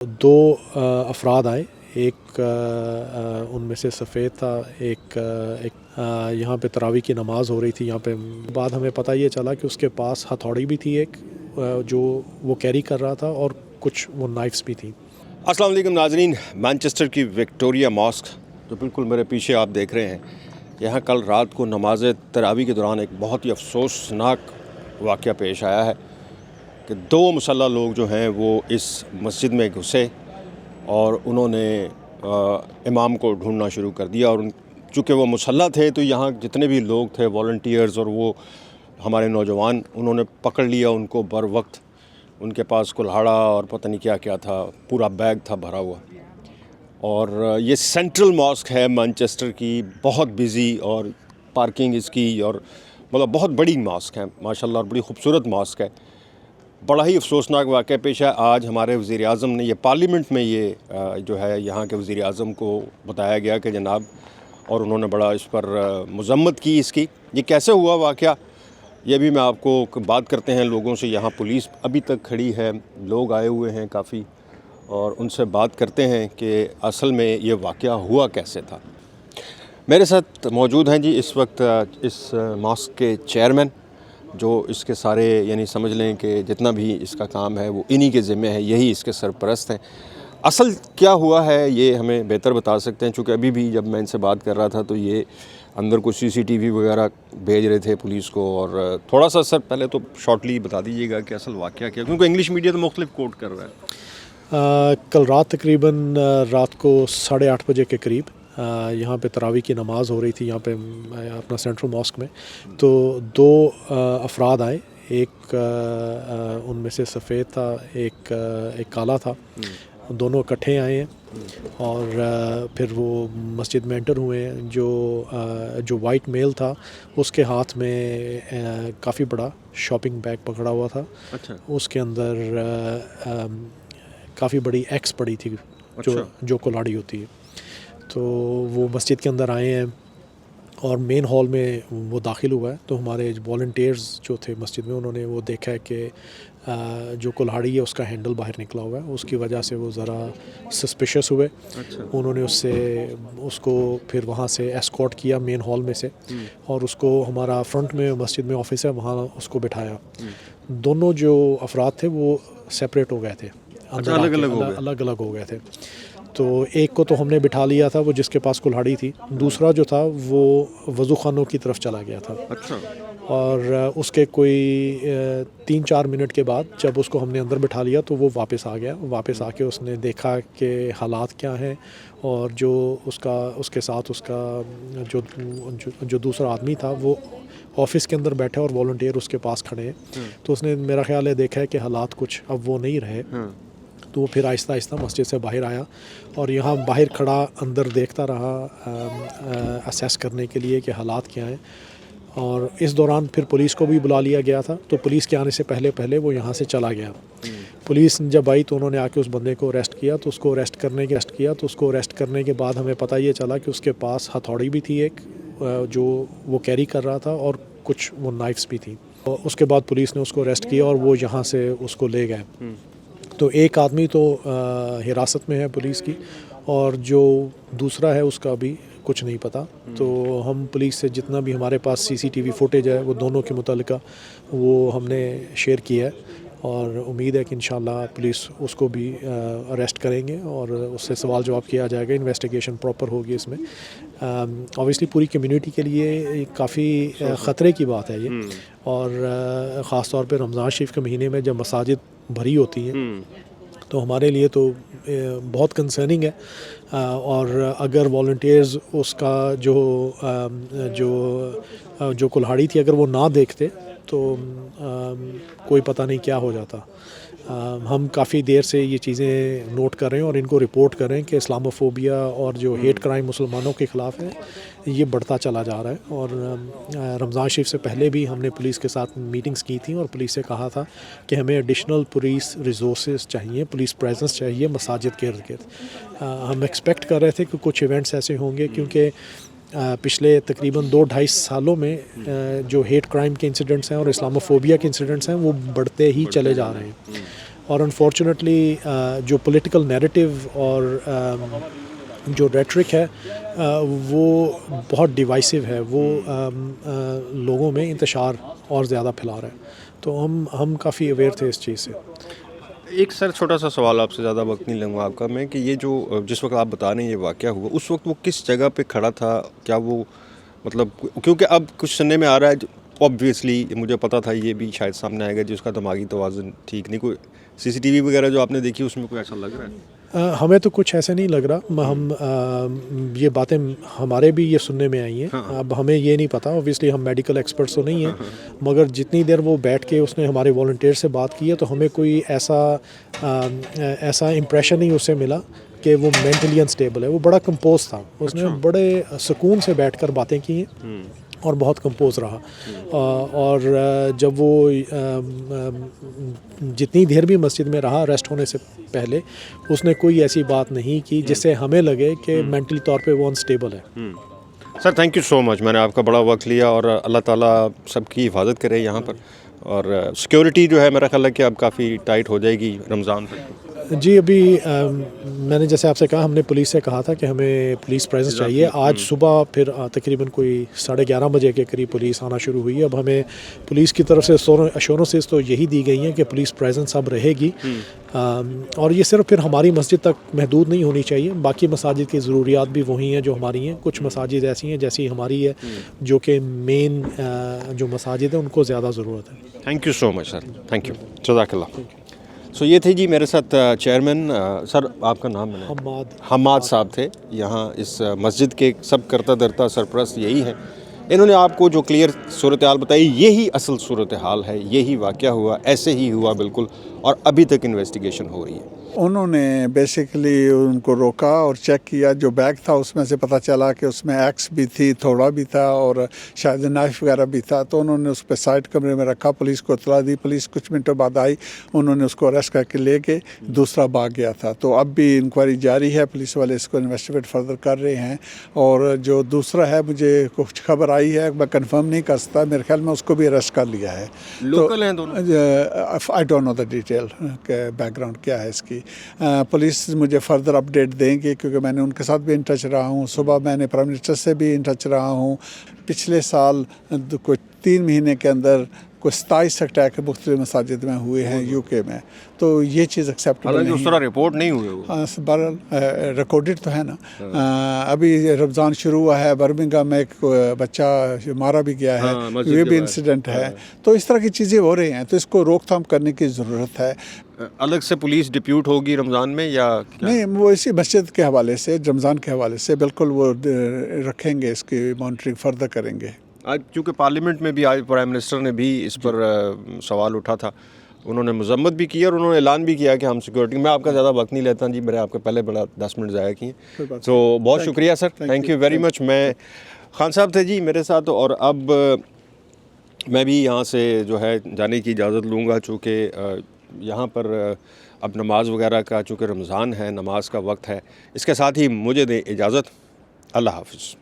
دو افراد آئے، ایک ان میں سے سفید تھا، ایک یہاں پہ تراویح کی نماز ہو رہی تھی. یہاں پہ بعد ہمیں پتہ یہ چلا کہ اس کے پاس ہتھوڑی بھی تھی ایک جو وہ کیری کر رہا تھا، اور کچھ وہ نائفز بھی تھیں. السلام علیکم ناظرین. مانچسٹر کی وکٹوریہ ماسک جو بالکل میرے پیچھے آپ دیکھ رہے ہیں، یہاں کل رات کو نماز تراویح کے دوران ایک بہت ہی افسوسناک واقعہ پیش آیا ہے کہ دو مسلح لوگ جو ہیں وہ اس مسجد میں گھسے اور انہوں نے امام کو ڈھونڈنا شروع کر دیا. اور چونکہ وہ مسلح تھے تو یہاں جتنے بھی لوگ تھے والنٹیئرز اور وہ ہمارے نوجوان، انہوں نے پکڑ لیا ان کو بر وقت. ان کے پاس کلہاڑا اور پتہ نہیں کیا کیا تھا، پورا بیگ تھا بھرا ہوا. اور یہ سینٹرل ماسک ہے مانچسٹر کی، بہت بزی، اور پارکنگ اس کی، اور مطلب بہت بڑی ماسک ہے ماشاءاللہ، اور بڑی خوبصورت ماسک ہے. بڑا ہی افسوسناک واقعہ پیش ہے. آج ہمارے وزیر اعظم نے یہ پارلیمنٹ میں یہ جو ہے یہاں کے وزیر اعظم کو بتایا گیا کہ جناب، اور انہوں نے بڑا اس پر مذمت کی اس کی. یہ کیسے ہوا واقعہ، یہ بھی میں آپ کو بات کرتے ہیں لوگوں سے. یہاں پولیس ابھی تک کھڑی ہے، لوگ آئے ہوئے ہیں کافی، اور ان سے بات کرتے ہیں کہ اصل میں یہ واقعہ ہوا کیسے تھا. میرے ساتھ موجود ہیں جی اس وقت اس ماسک کے چیئرمین، جو اس کے سارے یعنی سمجھ لیں کہ جتنا بھی اس کا کام ہے وہ انہی کے ذمہ ہے، یہی اس کے سرپرست ہیں. اصل کیا ہوا ہے یہ ہمیں بہتر بتا سکتے ہیں، چونکہ ابھی بھی جب میں ان سے بات کر رہا تھا تو یہ اندر کچھ CCTV وغیرہ بھیج رہے تھے پولیس کو. اور تھوڑا سا سر پہلے تو شارٹلی بتا دیجیے گا کہ اصل واقعہ کیا، کیونکہ انگلش میڈیا تو مختلف کوٹ کر رہا ہے. کل رات تقریباً رات کو 8:30 بجے کے قریب یہاں پہ تراویح کی نماز ہو رہی تھی، یہاں پہ اپنا سینٹرل ماسک میں. تو دو افراد آئے، ایک ان میں سے سفید تھا، ایک کالا تھا. دونوں اکٹھے آئے ہیں اور پھر وہ مسجد میں انٹر ہوئے ہیں. جو وائٹ میل تھا اس کے ہاتھ میں کافی بڑا شاپنگ بیگ پکڑا ہوا تھا. اس کے اندر کافی بڑی ایکس پڑی تھی جو کلاڑی ہوتی ہے. تو وہ مسجد کے اندر آئے ہیں اور مین ہال میں وہ داخل ہوا ہے. تو ہمارے والنٹیئرز جو تھے مسجد میں، انہوں نے وہ دیکھا ہے کہ جو کلہاڑی ہے اس کا ہینڈل باہر نکلا ہوا ہے. اس کی وجہ سے وہ ذرا سسپیشس ہوئے. انہوں نے اس کو پھر وہاں سے ایسکورٹ کیا مین ہال میں سے، اور اس کو ہمارا فرنٹ میں مسجد میں آفس ہے وہاں اس کو بٹھایا. دونوں جو افراد تھے وہ سیپریٹ ہو گئے تھے، الگ الگ ہو گئے تھے. تو ایک کو تو ہم نے بٹھا لیا تھا، وہ جس کے پاس کلہاڑی تھی. دوسرا جو تھا وہ وضو خانوں کی طرف چلا گیا تھا. اور اس کے کوئی 3-4 منٹ کے بعد جب اس کو ہم نے اندر بٹھا لیا تو وہ واپس آ گیا. واپس آ کے اس نے دیکھا کہ حالات کیا ہیں، اور جو اس کے ساتھ اس کا جو دوسرا آدمی تھا وہ آفس کے اندر بیٹھا اور والنٹیئر اس کے پاس کھڑے ہیں. تو اس نے میرا خیال ہے دیکھا ہے کہ حالات کچھ اب وہ نہیں رہے. تو وہ پھر آہستہ آہستہ مسجد سے باہر آیا اور یہاں باہر کھڑا اندر دیکھتا رہا اسیس کرنے کے لیے کہ حالات کیا ہیں. اور اس دوران پھر پولیس کو بھی بلا لیا گیا تھا. تو پولیس کے آنے سے پہلے وہ یہاں سے چلا گیا. پولیس جب آئی تو انہوں نے آ کے اس بندے کو اریسٹ کیا. تو اس کو اریسٹ کرنے کے بعد ہمیں پتہ یہ چلا کہ اس کے پاس ہتھوڑی بھی تھی ایک جو وہ کیری کر رہا تھا، اور کچھ وہ نائفز بھی تھیں. اس کے بعد پولیس نے اس کو اریسٹ کیا اور وہ یہاں سے اس کو لے گئے. تو ایک آدمی تو حراست میں ہے پولیس کی، اور جو دوسرا ہے اس کا بھی کچھ نہیں پتہ. تو ہم پولیس سے جتنا بھی ہمارے پاس CCTV فوٹیج ہے وہ دونوں کے متعلقہ وہ ہم نے شیئر کیا ہے، اور امید ہے کہ انشاءاللہ پولیس اس کو بھی اریسٹ کریں گے اور اس سے سوال جواب کیا جائے گا. انویسٹیگیشن پراپر ہوگی اس میں. اوبیسلی پوری کمیونٹی کے لیے کافی خطرے کی بات ہے یہ، اور خاص طور پہ رمضان شریف کے مہینے میں جب مساجد بھری ہوتی ہیں تو ہمارے لیے تو بہت کنسرننگ ہے. اور اگر والنٹیئرز اس کا جو کلہاڑی تھی اگر وہ نہ دیکھتے تو کوئی پتہ نہیں کیا ہو جاتا. ہم کافی دیر سے یہ چیزیں نوٹ کر رہے ہیں اور ان کو رپورٹ کر رہے ہیں کہ اسلاموفوبیا اور جو ہیٹ کرائم مسلمانوں کے خلاف ہے یہ بڑھتا چلا جا رہا ہے. اور رمضان شریف سے پہلے بھی ہم نے پولیس کے ساتھ میٹنگز کی تھیں اور پولیس سے کہا تھا کہ ہمیں ایڈیشنل پولیس ریسورسز چاہیے، پولیس پریزنس چاہیے مساجد کے ارد گرد. ہم ایکسپیکٹ کر رہے تھے کہ کچھ ایونٹس ایسے ہوں گے، کیونکہ پچھلے تقریباً 2-2.5 سالوں میں جو ہیٹ کرائم کے انسیڈنٹس ہیں اور اسلاموفوبیا کے انسیڈنٹس ہیں وہ بڑھتے ہی چلے جا رہے ہیں. اور انفارچونیٹلی جو پولیٹیکل نیریٹو اور جو ریٹرک ہے وہ بہت ڈیوائسو ہے، وہ لوگوں میں انتشار اور زیادہ پھیلا رہا ہے، تو ہم کافی اویئر تھے اس چیز سے۔ ایک سر چھوٹا سا سوال آپ سے، زیادہ وقت نہیں لوں گا آپ کا میں، کہ یہ جو جس وقت آپ بتا رہے ہیں یہ واقعہ ہوا، اس وقت وہ کس جگہ پہ کھڑا تھا؟ کیا وہ مطلب، کیونکہ اب کچھ سننے میں آ رہا ہے، اوبویسلی مجھے پتا تھا یہ بھی شاید سامنے آئے گا، جس کا دماغی توازن ٹھیک نہیں، کوئی سی سی ٹی وی وغیرہ جو آپ نے دیکھی اس میں کوئی ایسا لگ رہا ہے؟ ہمیں تو کچھ ایسا نہیں لگ رہا، ہم یہ باتیں ہمارے بھی یہ سننے میں آئی ہیں، اب ہمیں یہ نہیں پتا، اوبویسلی ہم میڈیکل ایکسپرٹس تو نہیں ہیں، مگر جتنی دیر وہ بیٹھ کے اس نے ہمارے والنٹیئر سے بات کی ہے تو ہمیں کوئی ایسا امپریشن نہیں اس سے ملا کہ وہ مینٹلی انسٹیبل ہے۔ وہ بڑا کمپوز تھا، اس نے بڑے سکون سے بیٹھ کر باتیں کی ہیں اور بہت کمپوز رہا، اور جب وہ جتنی دیر بھی مسجد میں رہا اریسٹ ہونے سے پہلے، اس نے کوئی ایسی بات نہیں کی جس سے ہمیں لگے کہ مینٹلی طور پہ وہ انسٹیبل ہے۔ سر تھینک یو سو مچ، میں نے آپ کا بڑا وقت لیا، اور اللہ تعالیٰ سب کی حفاظت کرے یہاں پر، اور سیکیورٹی جو ہے میرا خیال ہے کہ اب کافی ٹائٹ ہو جائے گی رمضان تک۔ جی، ابھی میں نے جیسے آپ سے کہا، ہم نے پولیس سے کہا تھا کہ ہمیں پولیس پریزنس چاہیے، آج صبح پھر تقریباً کوئی 11:30 بجے کے قریب پولیس آنا شروع ہوئی ہے۔ اب ہمیں پولیس کی طرف سے ایشورنسز تو یہی دی گئی ہیں کہ پولیس پریزنس اب رہے گی، اور یہ صرف پھر ہماری مسجد تک محدود نہیں ہونی چاہیے، باقی مساجد کی ضروریات بھی وہی ہیں جو ہماری ہیں۔ کچھ مساجد ایسی ہیں جیسی ہماری ہے جو کہ مین جو مساجد ہیں ان کو زیادہ ضرورت ہے۔ Thank you so much sir, thank you, جزاک اللہ۔ سو یہ تھے جی میرے ساتھ چیئرمین، سر آپ کا نام ہے؟ حماد صاحب تھے، یہاں اس مسجد کے سب کرتا دھرتا سرپرست یہی ہیں۔ انہوں نے آپ کو جو کلیئر صورتحال بتائی، یہی اصل صورتحال ہے، یہی واقعہ ہوا، ایسے ہی ہوا بالکل، اور ابھی تک انویسٹیگیشن ہو رہی ہے۔ انہوں نے بیسیکلی ان کو روکا اور چیک کیا، جو بیگ تھا اس میں سے پتہ چلا کہ اس میں ایکس بھی تھی، تھوڑا بھی تھا، اور شاید نائف وغیرہ بھی تھا، تو انہوں نے اس پہ سائڈ کمرے میں رکھا، پولیس کو اطلاع دی، پولیس کچھ منٹوں بعد آئی، انہوں نے اس کو اریسٹ کر کے لے کے دوسرا بھاگ گیا تھا۔ تو اب بھی انکوائری جاری ہے، پولیس والے اس کو انویسٹیگیٹ فردر کر رہے ہیں، اور جو دوسرا ہے مجھے کچھ خبر آئی ہے، میں کنفرم نہیں کر سکتا، میرے خیال میں اس کو بھی اریسٹ کر لیا ہے۔ لوکل ہیں دونوں؟ I don't know the detail کہ بیک گراؤنڈ کیا ہے اس کی۔ پولیس مجھے فردر اپڈیٹ دیں گے، کیونکہ میں نے ان کے ساتھ بھی ان ٹچ رہا ہوں، صبح میں نے پرائم منسٹر سے بھی ان ٹچ رہا ہوں۔ پچھلے سال کوئی 3 مہینے کے اندر کوئی 27 اٹیک مختلف مساجد میں ہوئے ہیں یو کے میں، تو یہ چیز ایکسیپٹیبل نہیں اس طرح رپورٹ نہیں ہوئے وہ، بہرحال ریکارڈڈ تو ہے نا۔ ابھی رمضان شروع ہوا ہے، برمنگھم میں ایک بچہ مارا بھی گیا ہے، یہ بھی انسیڈنٹ ہے، تو اس طرح کی چیزیں ہو رہی ہیں، تو اس کو روک تھام کرنے کی ضرورت ہے۔ الگ سے پولیس ڈپیوٹ ہوگی رمضان میں یا نہیں؟ وہ اسی مسجد کے حوالے سے، رمضان کے حوالے سے بالکل وہ رکھیں گے، اس کی مانیٹرنگ فردر کریں گے۔ آج چونکہ پارلیمنٹ میں بھی آج پرائم منسٹر نے بھی اس پر سوال اٹھا تھا، انہوں نے مذمت بھی کی اور انہوں نے اعلان بھی کیا کہ ہم سیکورٹی، میں آپ کا زیادہ وقت نہیں لیتا جی، میرے آپ کے پہلے بڑا 10 منٹ ضائع کیے، تو بہت شکریہ سر، تھینک یو ویری مچ۔ میں خان صاحب تھے جی میرے ساتھ، اور اب میں بھی یہاں سے جو ہے جانے کی اجازت لوں گا، چونکہ یہاں پر اب نماز وغیرہ کا چونکہ رمضان ہے، نماز کا وقت ہے، اس کے ساتھ ہی مجھے دیں اجازت، اللہ حافظ۔